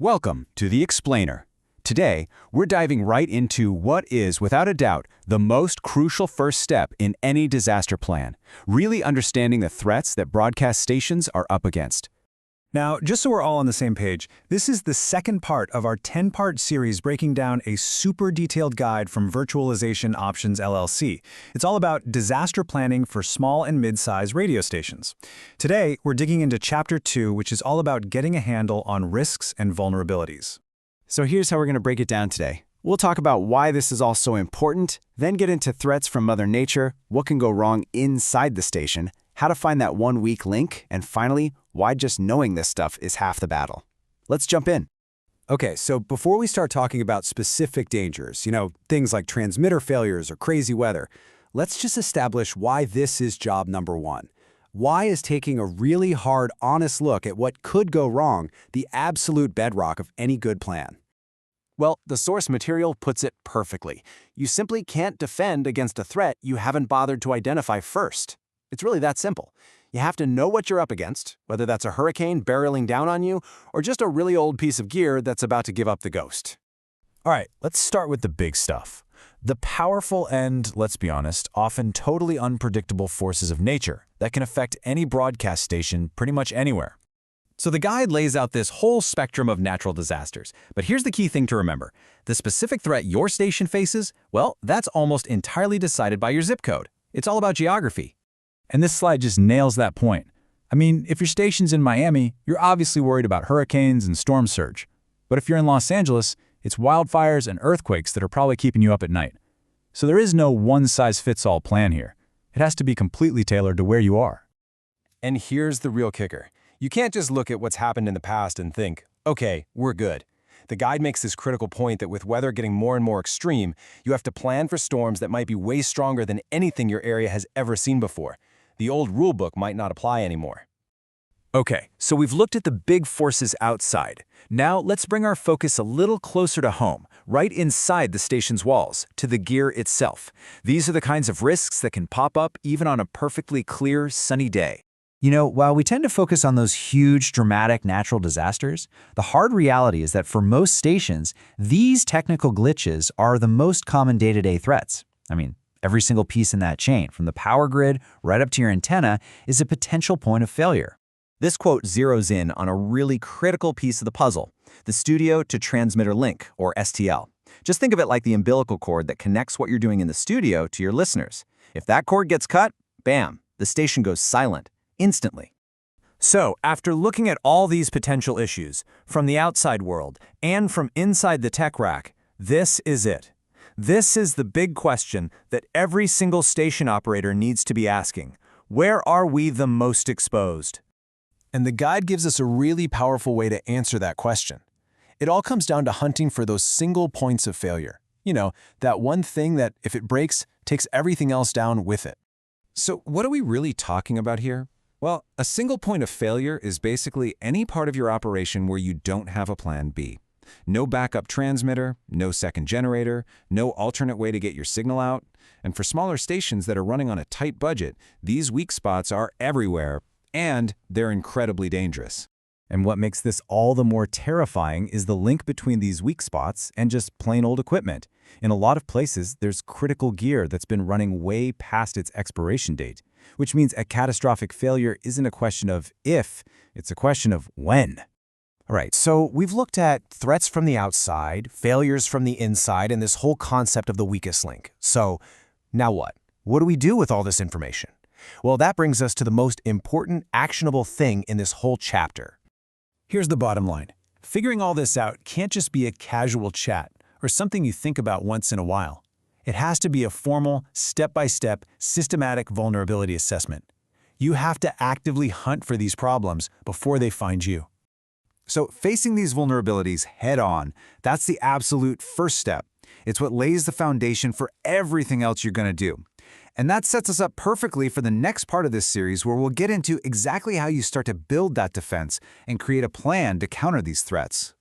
Welcome to The Explainer. Today, we're diving right into what is, without a doubt, the most crucial first step in any disaster plan, really understanding the threats that broadcast stations are up against. Now, just so we're all on the same page, this is the second part of our 10-part series breaking down a super detailed guide from Virtualization Options LLC. It's all about disaster planning for small and mid-size radio stations. Today, we're digging into Chapter 2, which is all about getting a handle on risks and vulnerabilities. So here's how we're going to break it down today. We'll talk about why this is all so important, then get into threats from Mother Nature, what can go wrong inside the station, how to find that one weak link, and finally, why just knowing this stuff is half the battle. Let's jump in. Okay, so before we start talking about specific dangers, things like transmitter failures or crazy weather, let's just establish why this is job number one. Why is taking a really hard, honest look at what could go wrong the absolute bedrock of any good plan? Well, the source material puts it perfectly. You simply can't defend against a threat you haven't bothered to identify first. It's really that simple. You have to know what you're up against, whether that's a hurricane barreling down on you or just a really old piece of gear that's about to give up the ghost. All right, let's start with the big stuff. The powerful and, let's be honest, often totally unpredictable forces of nature that can affect any broadcast station pretty much anywhere. So the guide lays out this whole spectrum of natural disasters. But here's the key thing to remember. The specific threat your station faces, well, that's almost entirely decided by your zip code. It's all about geography. And this slide just nails that point. I mean, if your station's in Miami, you're obviously worried about hurricanes and storm surge. But if you're in Los Angeles, it's wildfires and earthquakes that are probably keeping you up at night. So there is no one-size-fits-all plan here. It has to be completely tailored to where you are. And here's the real kicker. You can't just look at what's happened in the past and think, okay, we're good. The guide makes this critical point that with weather getting more and more extreme, you have to plan for storms that might be way stronger than anything your area has ever seen before. The old rulebook might not apply anymore. Okay, so we've looked at the big forces outside. Now let's bring our focus a little closer to home, right inside the station's walls, to the gear itself. These are the kinds of risks that can pop up even on a perfectly clear, sunny day. While we tend to focus on those huge, dramatic natural disasters, the hard reality is that for most stations, these technical glitches are the most common day-to-day threats. Every single piece in that chain, from the power grid right up to your antenna, is a potential point of failure. This quote zeroes in on a really critical piece of the puzzle, the studio to transmitter link, or STL. Just think of it like the umbilical cord that connects what you're doing in the studio to your listeners. If that cord gets cut, bam, the station goes silent, instantly. So, after looking at all these potential issues, from the outside world and from inside the tech rack, this is it. This is the big question that every single station operator needs to be asking. Where are we the most exposed? And the guide gives us a really powerful way to answer that question. It all comes down to hunting for those single points of failure. That one thing that, if it breaks, takes everything else down with it. So what are we really talking about here? Well, a single point of failure is basically any part of your operation where you don't have a plan B. No backup transmitter, no second generator, no alternate way to get your signal out. And for smaller stations that are running on a tight budget, these weak spots are everywhere, and they're incredibly dangerous. And what makes this all the more terrifying is the link between these weak spots and just plain old equipment. In a lot of places, there's critical gear that's been running way past its expiration date, which means a catastrophic failure isn't a question of if, it's a question of when. All right, so we've looked at threats from the outside, failures from the inside, and this whole concept of the weakest link. So now what? What do we do with all this information? Well, that brings us to the most important, actionable thing in this whole chapter. Here's the bottom line. Figuring all this out can't just be a casual chat or something you think about once in a while. It has to be a formal, step-by-step, systematic vulnerability assessment. You have to actively hunt for these problems before they find you. So facing these vulnerabilities head-on, that's the absolute first step. It's what lays the foundation for everything else you're going to do. And that sets us up perfectly for the next part of this series, where we'll get into exactly how you start to build that defense and create a plan to counter these threats.